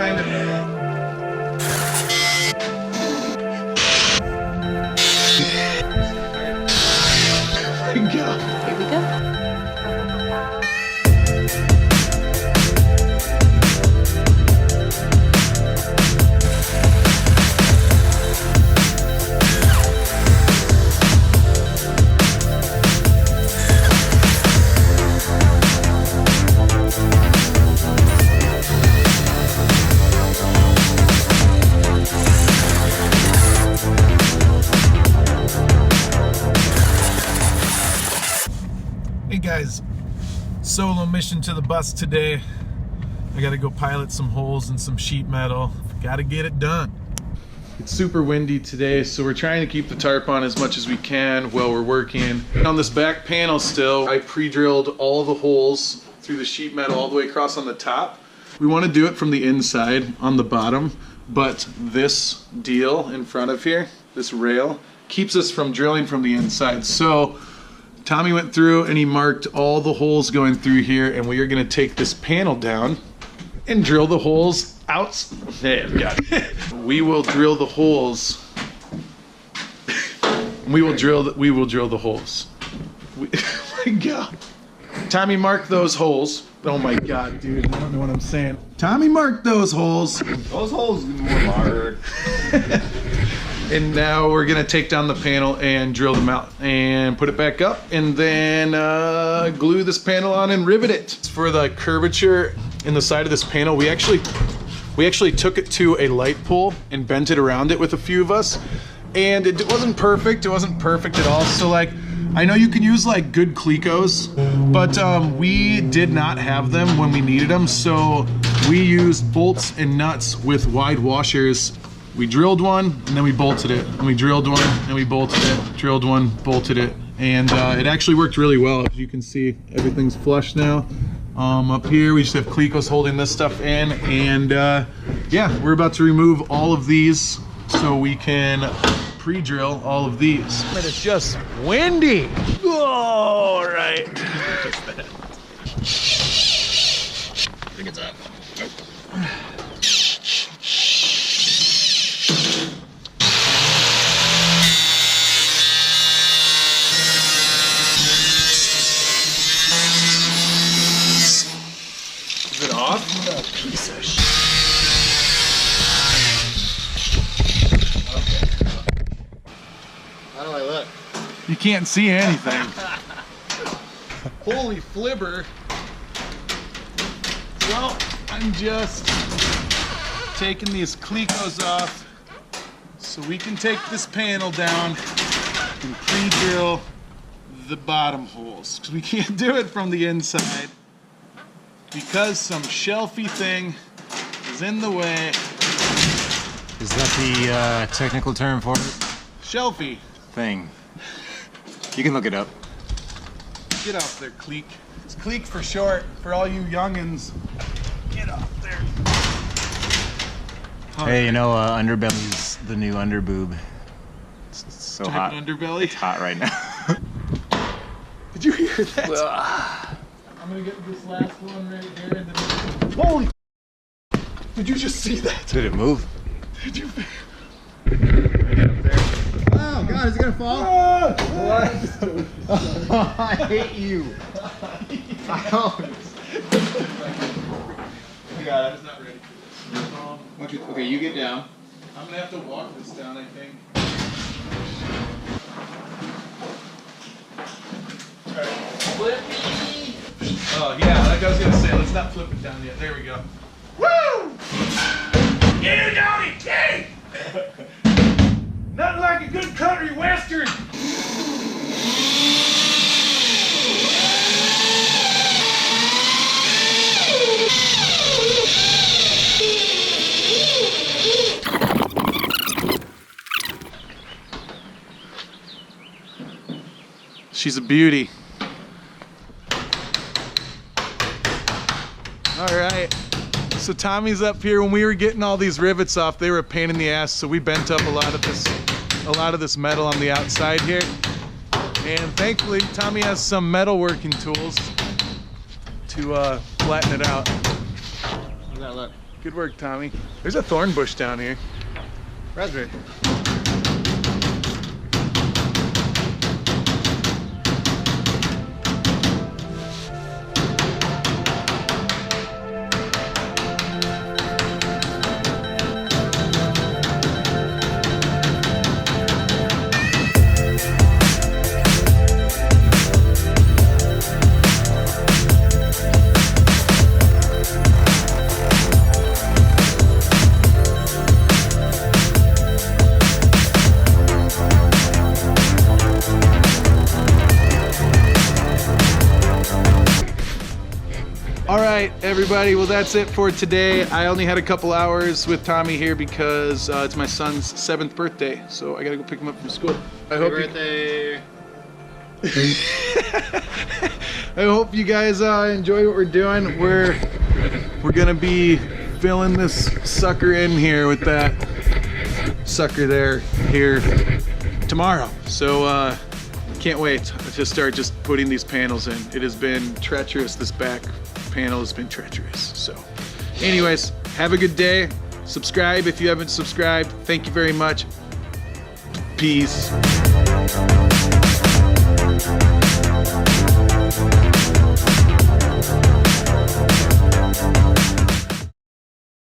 kind of... Here we go. Here we go. Hey guys, solo mission to the bus today. I gotta go pilot some holes in some sheet metal. Gotta get it done. It's super windy today, so we're trying to keep the tarp on as much as we can while we're working. On this back panel still, I pre-drilled all the holes through the sheet metal all the way across on the top. We want to do it from the inside on the bottom, but this deal in front of here, this rail, keeps us from drilling from the inside. So Tommy went through and he marked all the holes going through here, and we are going to take this panel down and drill the holes out. There, got it. We will drill the holes. We will drill the holes. Oh my God. Tommy marked those holes. Oh my God, dude, I don't know what I'm saying. Tommy marked those holes. Those holes are more hard. And now we're gonna take down the panel and drill them out and put it back up, and then glue this panel on and rivet it. For the curvature in the side of this panel, we actually took it to a light pole and bent it around it with a few of us, and it wasn't perfect. It wasn't perfect at all. So like, I know you can use like good Clecos, but we did not have them when we needed them, so we used bolts and nuts with wide washers. We drilled one and then we bolted it, and we drilled one and we bolted it, drilled one, bolted it, and it actually worked really well. As you can see, everything's flush now. Up here we just have Clecos holding this stuff in, and yeah, we're about to remove all of these so we can pre-drill all of these. But it's just windy. All right. Think it's up. Nope. Is it off? Piece of shit. How do I look? You can't see anything. Holy flibber. Well, I'm just taking these Clecos off so we can take this panel down and pre-drill the bottom holes, because we can't do it from the inside because some shelfy thing is in the way. Is that the technical term for it? Shelfy. Thing. You can look it up. Get off there, Cleek. It's Cleek for short, for all you youngins. Get off there. Hey, you know, underbelly's the new underboob. It's so Type hot. an underbelly. It's hot right now. Did you hear that? I'm gonna get this last one right here, and then... Holy! Did you just see that? Did it move? Did you? Oh God, is it gonna fall? What? I hate you. Oh my God, I was not ready for this. Okay, you get down. I'm gonna have to walk this down, I think. Alright. Flippy! Oh yeah, like I was gonna say, let's not flip it down yet. There we go. Woo! Get it down, kid! Nothing like a good country western! She's a beauty. All right, so Tommy's up here. When we were getting all these rivets off, they were a pain in the ass, so we bent up a lot of this metal on the outside here. And thankfully, Tommy has some metal working tools to flatten it out. How's that look? Good work, Tommy. There's a thorn bush down here. Raspberry. All right, everybody. Well, that's it for today. I only had a couple hours with Tommy here because it's my son's 7th birthday, so I gotta go pick him up from school. I hope birthday. I hope you guys enjoy what we're doing. We're gonna be filling this sucker in here with that sucker there here tomorrow. So can't wait to start just putting these panels in. It has been treacherous. This back panel has been treacherous. So anyways, have a good day. Subscribe if you haven't subscribed. Thank you very much. Peace.